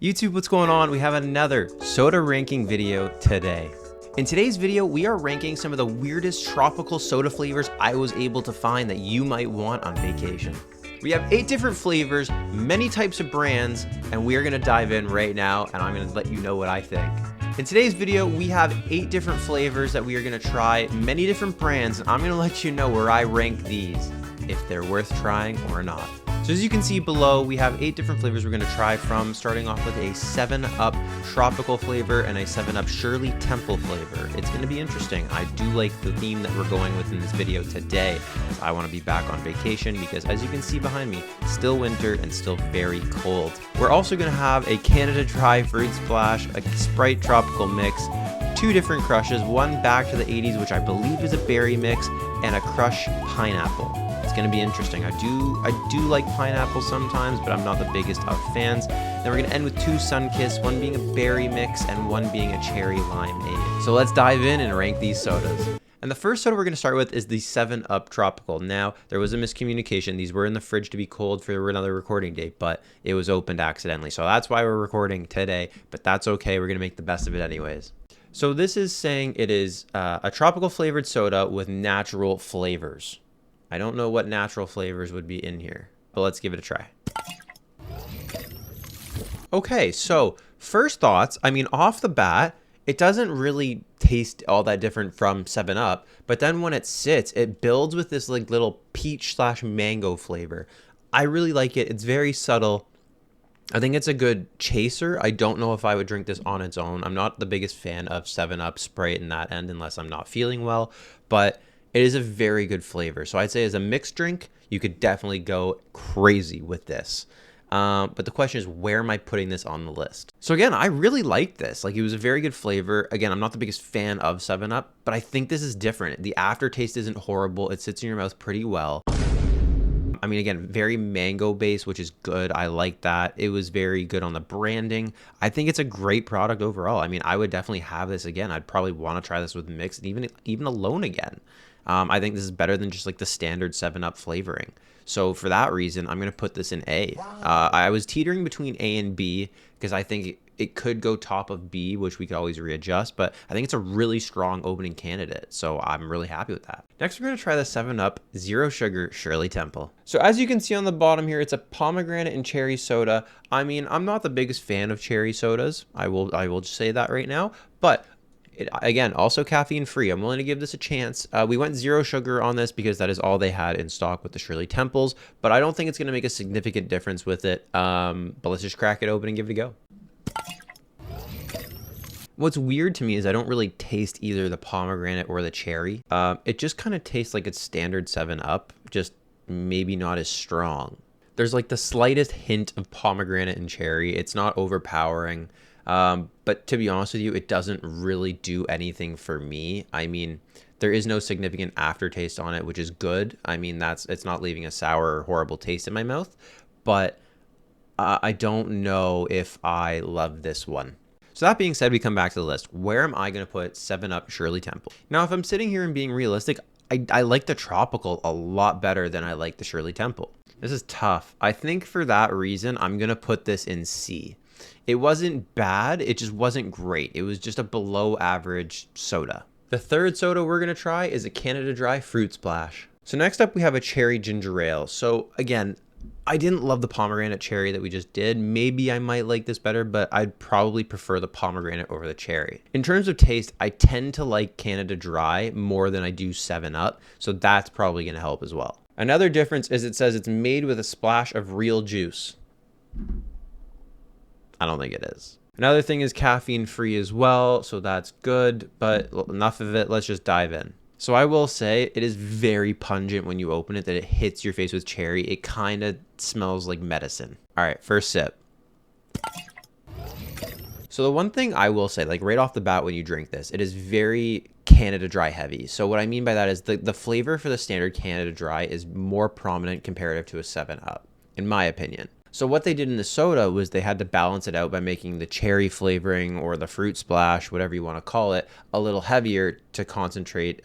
YouTube, what's going on? We have another soda ranking video today. In today's video, we are ranking some of the weirdest tropical soda flavors I was able to find that you might want on vacation. We have 8 different flavors, many types of brands, and we are gonna dive in right now, and I'm gonna let you know what I think. In today's video, we have 8 different flavors that we are gonna try, many different brands, and I'm gonna let you know where I rank these, if they're worth trying or not. So as you can see below, we have 8 different flavors we're gonna try from, starting off with a 7-Up tropical flavor and a 7-Up Shirley Temple flavor. It's gonna be interesting. I do like the theme that we're going with in this video today. I wanna be back on vacation because as you can see behind me, still winter and still very cold. We're also gonna have a Canada Dry Fruit Splash, a Sprite Tropical Mix, 2 different crushes, one back to the 80s, which I believe is a berry mix, and a Crush Pineapple. It's gonna be interesting. I do like pineapple sometimes, but I'm not the biggest of fans. Then we're gonna end with 2 Sunkist, one being a berry mix and one being a cherry limeade. So let's dive in and rank these sodas. And the first soda we're gonna start with is the 7-Up Tropical. Now, there was a miscommunication. These were in the fridge to be cold for another recording date, but it was opened accidentally. So that's why we're recording today, but that's okay. We're gonna make the best of it anyways. So this is saying it is a tropical flavored soda with natural flavors. I don't know what natural flavors would be in here, but let's give it a try. Okay, so first thoughts, I mean, off the bat, it doesn't really taste all that different from 7-Up, but then when it sits, it builds with this like little peach/mango flavor. I really like it. It's very subtle. I think it's a good chaser. I don't know if I would drink this on its own. I'm not the biggest fan of 7-Up, Sprite in that end unless I'm not feeling well, but it is a very good flavor. So I'd say as a mixed drink, you could definitely go crazy with this. But the question is, where am I putting this on the list? So again, I really liked this. Like, it was a very good flavor. Again, I'm not the biggest fan of 7-Up, but I think this is different. The aftertaste isn't horrible. It sits in your mouth pretty well. I mean, again, very mango based, which is good. I like that. It was very good on the branding. I think it's a great product overall. I mean, I would definitely have this again. I'd probably want to try this with mix and even alone again. I think this is better than just like the standard 7-Up flavoring. So for that reason, I'm going to put this in A. I was teetering between A and B because I think it could go top of B, which we could always readjust, but I think it's a really strong opening candidate. So I'm really happy with that. Next, we're going to try the 7-Up Zero Sugar Shirley Temple. So as you can see on the bottom here, it's a pomegranate and cherry soda. I mean, I'm not the biggest fan of cherry sodas. I will just say that right now, but again, also caffeine free. I'm willing to give this a chance. We went 0 sugar on this because that is all they had in stock with the Shirley Temples, but I don't think it's going to make a significant difference with it. But let's just crack it open and give it a go. What's weird to me is I don't really taste either the pomegranate or the cherry. It just kind of tastes like it's standard 7-Up, just maybe not as strong. There's like the slightest hint of pomegranate and cherry. It's not overpowering. But to be honest with you, it doesn't really do anything for me. I mean, there is no significant aftertaste on it, which is good. I mean, it's not leaving a sour or horrible taste in my mouth, but I don't know if I love this one. So that being said, we come back to the list. Where am I going to put 7-Up Shirley Temple? Now, if I'm sitting here and being realistic, I like the tropical a lot better than I like the Shirley Temple. This is tough. I think for that reason, I'm going to put this in C. It wasn't bad, it just wasn't great. It was just a below average soda. The third soda we're gonna try is a Canada Dry Fruit Splash. So next up we have a cherry ginger ale. So again, I didn't love the pomegranate cherry that we just did. Maybe I might like this better, but I'd probably prefer the pomegranate over the cherry. In terms of taste, I tend to like Canada Dry more than I do 7-Up, so that's probably gonna help as well. Another difference is it says it's made with a splash of real juice. I don't think it is. Another thing is caffeine free as well, so that's good, but enough of it, let's just dive in. So I will say it is very pungent when you open it, that it hits your face with cherry. It kind of smells like medicine. All right, first sip. So the one thing I will say, like right off the bat when you drink this, it is very Canada Dry heavy. So what I mean by that is the flavor for the standard Canada Dry is more prominent comparative to a 7-Up, in my opinion. So what they did in the soda was they had to balance it out by making the cherry flavoring or the fruit splash, whatever you want to call it, a little heavier to concentrate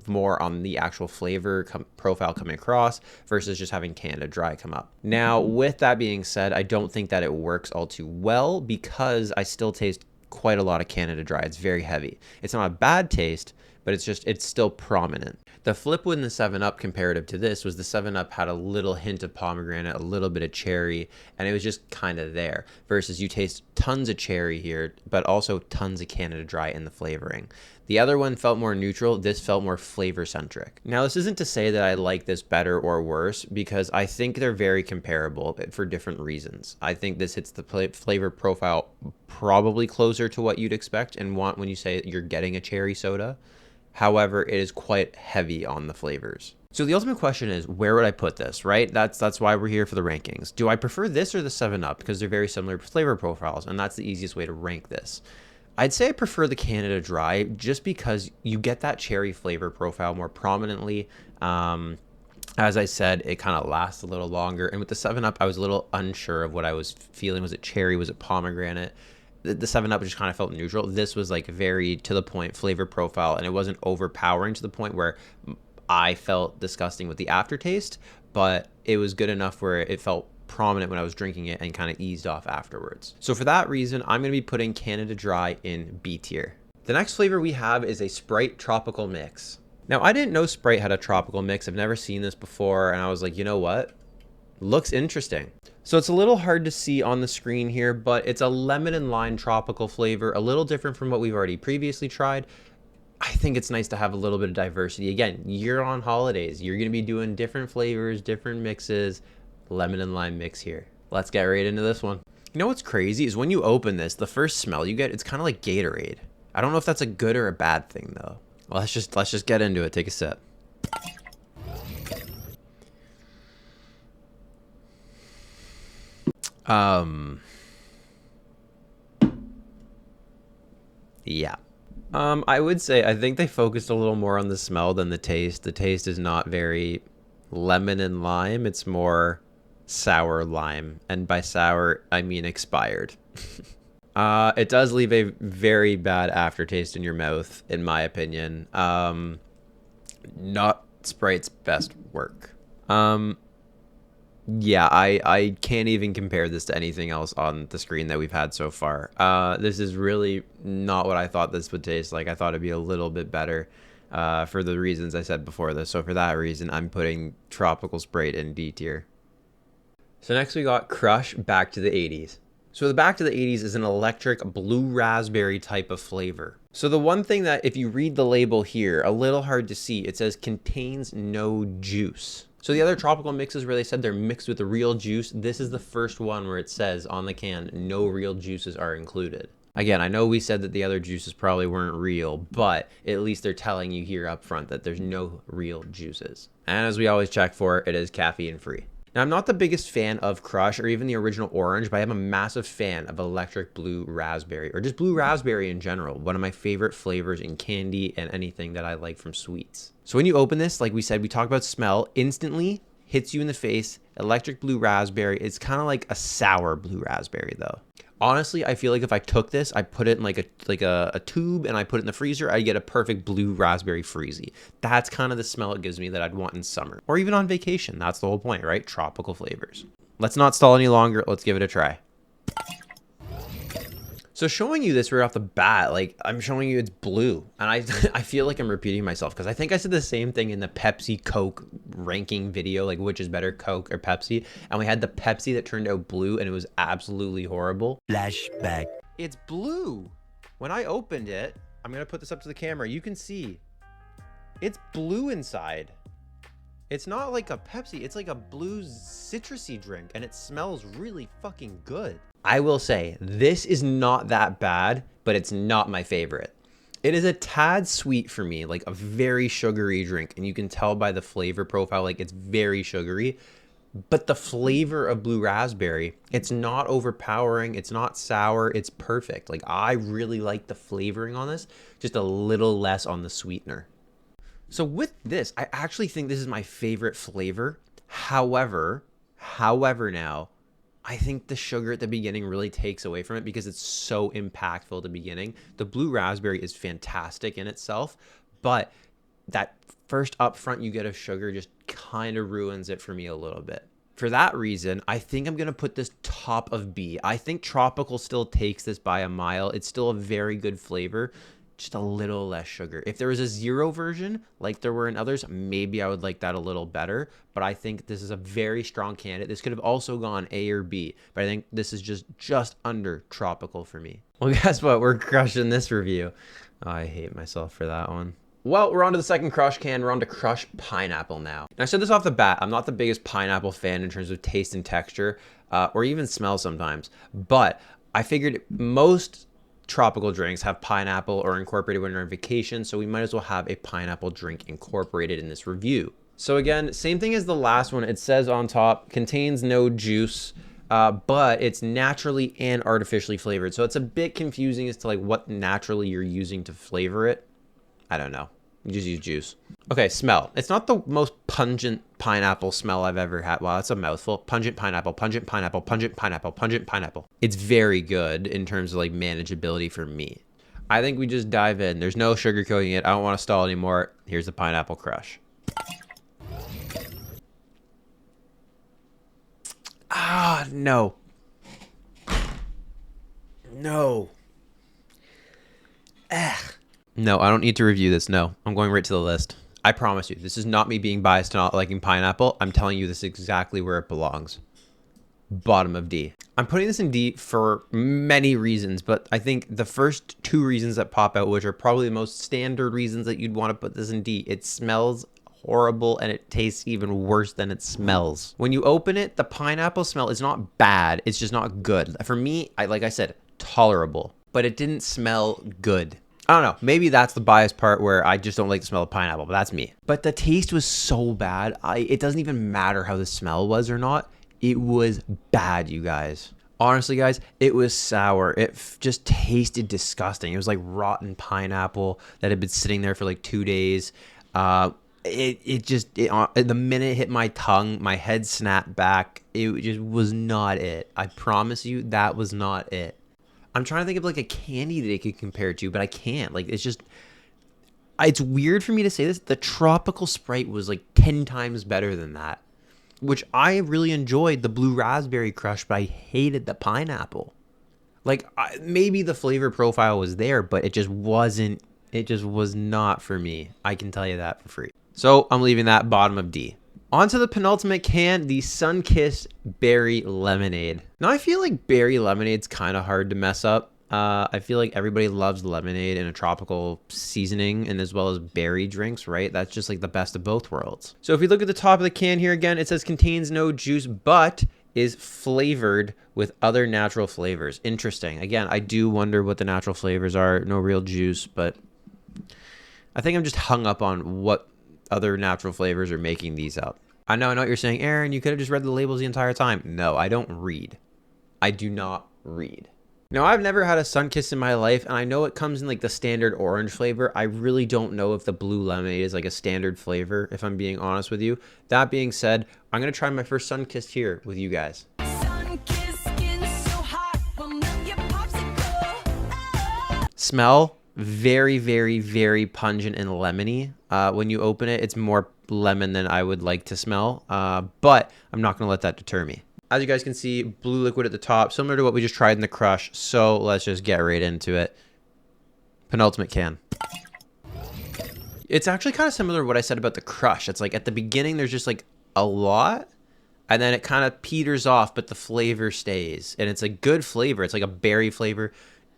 more on the actual flavor profile coming across versus just having Canada Dry come up. Now, with that being said, I don't think that it works all too well because I still taste quite a lot of Canada Dry. It's very heavy. It's not a bad taste, but it's still prominent. The flip with the 7-Up comparative to this was the 7-Up had a little hint of pomegranate, a little bit of cherry, and it was just kind of there. Versus you taste tons of cherry here, but also tons of Canada Dry in the flavoring. The other one felt more neutral. This felt more flavor centric. Now, this isn't to say that I like this better or worse because I think they're very comparable for different reasons. I think this hits the flavor profile probably closer to what you'd expect and want when you say you're getting a cherry soda. However, it is quite heavy on the flavors. So the ultimate question is, where would I put this, right? That's why we're here for the rankings. Do I prefer this or the 7-Up? Because they're very similar flavor profiles, and that's the easiest way to rank this. I'd say I prefer the Canada Dry just because you get that cherry flavor profile more prominently. As I said, it kind of lasts a little longer. And with the 7-Up, I was a little unsure of what I was feeling. Was it cherry? Was it pomegranate? The 7-Up just kind of felt neutral. This was like very to the point flavor profile, and it wasn't overpowering to the point where I felt disgusting with the aftertaste, but it was good enough where it felt prominent when I was drinking it and kind of eased off afterwards. So for that reason, I'm going to be putting Canada Dry in B tier. The next flavor we have is a Sprite Tropical Mix. Now, I didn't know Sprite had a tropical mix. I've never seen this before, and I was like, you know what? Looks interesting. So it's a little hard to see on the screen here, but it's a lemon and lime tropical flavor, a little different from what we've already previously tried. I think it's nice to have a little bit of diversity. Again, you're on holidays. You're going to be doing different flavors, different mixes. Lemon and lime mix here. Let's get right into this one. You know what's crazy is when you open this, the first smell you get, it's kind of like Gatorade. I don't know if that's a good or a bad thing though. Well, let's just get into it. Take a sip. Yeah. I would say I think they focused a little more on the smell than the taste. The taste is not very lemon and lime. It's more sour lime. And by sour, I mean expired. It does leave a very bad aftertaste in your mouth, in my opinion. Not Sprite's best work. Yeah, I can't even compare this to anything else on the screen that we've had so far. This is really not what I thought this would taste like. I thought it'd be a little bit better for the reasons I said before this. So for that reason, I'm putting Tropical Sprite in D tier. So next we got Crush Back to the 80s. So the Back to the 80s is an electric blue raspberry type of flavor. So the one thing that if you read the label here, a little hard to see, it says contains no juice. So the other tropical mixes where they said they're mixed with the real juice, this is the first one where it says on the can, no real juices are included. Again, I know we said that the other juices probably weren't real, but at least they're telling you here up front that there's no real juices. And as we always check for, it is caffeine free. Now, I'm not the biggest fan of Crush or even the original orange, but I am a massive fan of electric blue raspberry or just blue raspberry in general. One of my favorite flavors in candy and anything that I like from sweets. So when you open this, like we said, we talked about smell, instantly hits you in the face. Electric blue raspberry. It's kind of like a sour blue raspberry though. Honestly, I feel like if I took this, I put it in like a tube and I put it in the freezer, I'd get a perfect blue raspberry freezy. That's kind of the smell it gives me that I'd want in summer or even on vacation. That's the whole point, right? Tropical flavors. Let's not stall any longer. Let's give it a try. So showing you this right off the bat, like I'm showing you it's blue, and I feel like I'm repeating myself because I think I said the same thing in the Pepsi Coke ranking video, like which is better, Coke or Pepsi, and we had the Pepsi that turned out blue and it was absolutely horrible. Flashback. It's blue. When I opened it, I'm gonna put this up to the camera. You can see it's blue inside. It's not like a Pepsi, it's like a blue citrusy drink, and it smells really fucking good. I will say, this is not that bad, but it's not my favorite. It is a tad sweet for me, like a very sugary drink, and you can tell by the flavor profile, like it's very sugary, but the flavor of blue raspberry, it's not overpowering, it's not sour, it's perfect. Like I really like the flavoring on this, just a little less on the sweetener. So with this, I actually think this is my favorite flavor. However now, I think the sugar at the beginning really takes away from it because it's so impactful at the beginning. The blue raspberry is fantastic in itself, but that first upfront you get of sugar just kind of ruins it for me a little bit. For that reason, I think I'm going to put this top of B. I think tropical still takes this by a mile. It's still a very good flavor, just a little less sugar. If there was a zero version like there were in others, maybe I would like that a little better, but I think this is a very strong candidate. This could have also gone A or B, but I think this is just under tropical for me. Well, guess what? We're crushing this review. Oh, I hate myself for that one. Well, we're on to the second crush can. We're on to crush pineapple now. And I said this off the bat, I'm not the biggest pineapple fan in terms of taste and texture, or even smell sometimes. But I figured most tropical drinks have pineapple or incorporated when you're on vacation, so we might as well have a pineapple drink incorporated in this review. So again, same thing as the last one. It says on top, contains no juice, but it's naturally and artificially flavored. So it's a bit confusing as to like what naturally you're using to flavor it. I don't know. You just use juice. Okay, smell. It's not the most pungent pineapple smell I've ever had. Wow, that's a mouthful. Pungent pineapple, pungent pineapple, pungent pineapple, pungent pineapple. It's very good in terms of like manageability for me. I think we just dive in. There's no sugarcoating it. I don't want to stall anymore. Here's the pineapple crush. Ah, no. No. Ugh. No, I don't need to review this. No, I'm going right to the list. I promise you, this is not me being biased to not liking pineapple. I'm telling you this is exactly where it belongs. Bottom of D. I'm putting this in D for many reasons, but I think the first two reasons that pop out, which are probably the most standard reasons that you'd want to put this in D, it smells horrible and it tastes even worse than it smells. When you open it, the pineapple smell is not bad. It's just not good. For me, like I said, tolerable, but it didn't smell good. I don't know. Maybe that's the biased part where I just don't like the smell of pineapple, but that's me. But the taste was so bad. It doesn't even matter how the smell was or not. It was bad, you guys. Honestly, guys, it was sour. It just tasted disgusting. It was like rotten pineapple that had been sitting there for like 2 days. The minute it hit my tongue, my head snapped back. It just was not it. I promise you, that was not it. I'm trying to think of like a candy that it could compare it to, but I can't. Like, it's weird for me to say this. The tropical Sprite was like 10 times better than that, which I really enjoyed the blue raspberry crush, but I hated the pineapple. Like, maybe the flavor profile was there, but it just was not for me. I can tell you that for free. So I'm leaving that bottom of D. On to the penultimate can, the Sunkist Berry Lemonade. Now, I feel like berry lemonade's kind of hard to mess up. I feel like everybody loves lemonade in a tropical seasoning and as well as berry drinks, right? That's just like the best of both worlds. So if you look at the top of the can here again, it says contains no juice, but is flavored with other natural flavors. Interesting. Again, I do wonder what the natural flavors are. No real juice, but I think I'm just hung up on what other natural flavors are making these up. I know what you're saying, Aaron, you could have just read the labels the entire time. No, I don't read. I do not read. Now, I've never had a Sunkist in my life, and I know it comes in like the standard orange flavor. I really don't know if the blue lemonade is like a standard flavor, if I'm being honest with you. That being said, I'm going to try my first Sunkist here with you guys. Smell, very, very, very pungent and lemony. When you open it, it's more lemon than I would like to smell, but I'm not going to let that deter me. As you guys can see, blue liquid at the top, similar to what we just tried in the crush. So let's just get right into it. Penultimate can. It's actually kind of similar to what I said about the crush. It's like at the beginning, there's just like a lot, and then it kind of peters off, but the flavor stays. And it's a good flavor. It's like a berry flavor.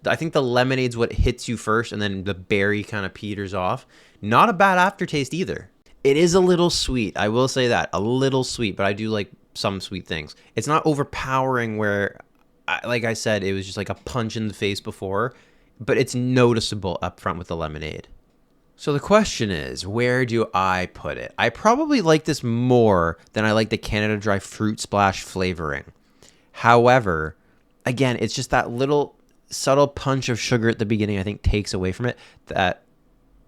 I think the lemonade's what hits you first, and then the berry kind of peters off. Not a bad aftertaste either. It is a little sweet. I will say that. A little sweet, but I do like some sweet things. It's not overpowering where, like I said, it was just like a punch in the face before, but it's noticeable up front with the lemonade. So the question is, where do I put it? I probably like this more than I like the Canada Dry Fruit Splash flavoring. However, again, it's just that little subtle punch of sugar at the beginning I think takes away from it that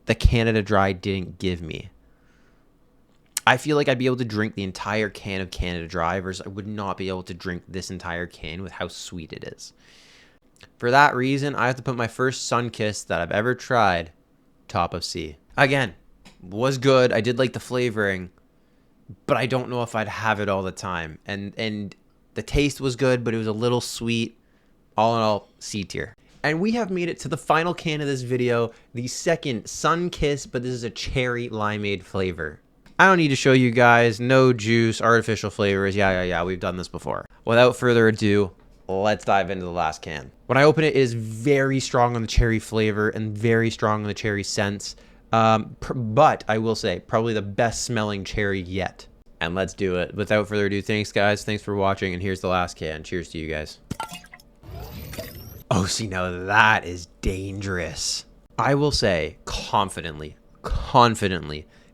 the Canada Dry didn't give me. I feel like I'd be able to drink the entire can of Canada Dry versus I would not be able to drink this entire can with how sweet it is. For that reason, I have to put my first Sunkist that I've ever tried top of C. Again, was good. I did like the flavoring, but I don't know if I'd have it all the time. And the taste was good, but it was a little sweet. All in all, C tier. And we have made it to the final can of this video, the second Sunkist, but this is a cherry limeade flavor. I don't need to show you guys, no juice, artificial flavors, yeah, we've done this before. Without further ado, let's dive into the last can. When I open it, it is very strong on the cherry flavor and very strong on the cherry scents. But I will say, probably the best smelling cherry yet. And let's do it. Without further ado, thanks guys, thanks for watching, and here's the last can. Cheers to you guys. Oh, see, now that is dangerous. I will say confidently,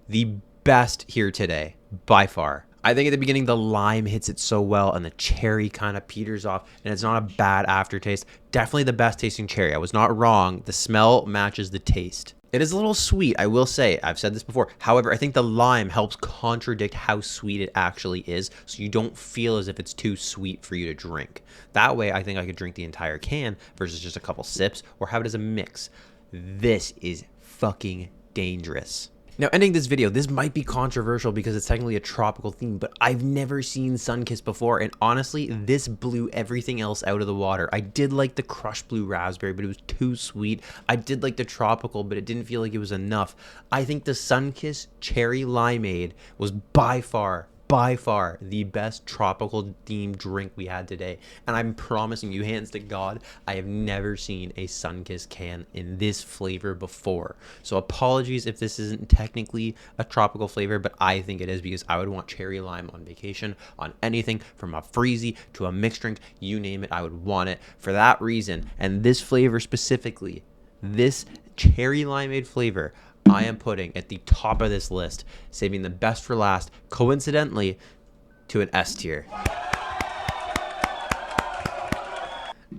the best here today, by far. I think at the beginning, the lime hits it so well and the cherry kind of peters off and it's not a bad aftertaste. Definitely the best tasting cherry. I was not wrong. The smell matches the taste. It is a little sweet, I will say. I've said this before. However, I think the lime helps contradict how sweet it actually is, so you don't feel as if it's too sweet for you to drink. That way, I think I could drink the entire can versus just a couple sips or have it as a mix. This is fucking dangerous. Now, ending this video, this might be controversial because it's technically a tropical theme, but I've never seen Sunkist before, and honestly, this blew everything else out of the water. I did like the crushed blue raspberry, but it was too sweet. I did like the tropical, but it didn't feel like it was enough. I think the Sunkist Cherry Limeade was by far the best tropical themed drink we had today, and I'm promising you, hands to God, I have never seen a Sunkist can in this flavor before. So apologies if this isn't technically a tropical flavor, but I think it is because I would want cherry lime on vacation, on anything from a freezy to a mixed drink, you name it, I would want it for that reason. And this flavor specifically, this cherry limeade flavor, I am putting at the top of this list, saving the best for last, coincidentally, to an S tier.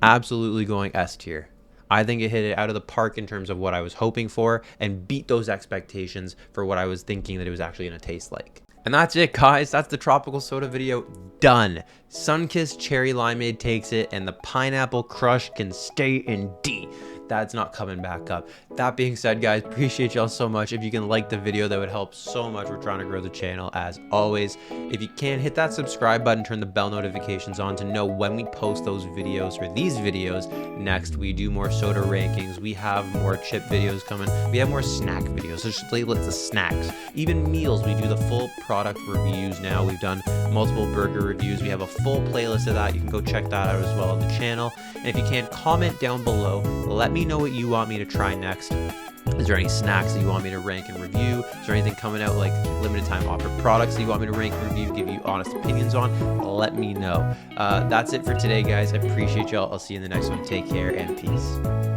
Absolutely going S tier. I think it hit it out of the park in terms of what I was hoping for and beat those expectations for what I was thinking that it was actually going to taste like. And that's it, guys. That's the tropical soda video done. Sunkist Cherry Limeade takes it, and the Pineapple Crush can stay in D. That's not coming back up. That being said, guys, appreciate y'all so much. If you can like the video, that would help so much. We're trying to grow the channel as always. If you can, hit that subscribe button, turn the bell notifications on to know when we post those videos or these videos next. We do more soda rankings. We have more chip videos coming. We have more snack videos. So just label it the snacks. Even meals, we do the full product reviews now. We've done multiple burger reviews. We have a full playlist of that. You can go check that out as well on the channel. And if you can, comment down below. Let me know what you want me to try next. Is there any snacks that you want me to rank and review? Is there anything coming out like limited time offer products that you want me to rank and review, give you honest opinions on? Let me know. That's it for today, guys. I appreciate y'all. I'll see you in the next one. Take care and peace.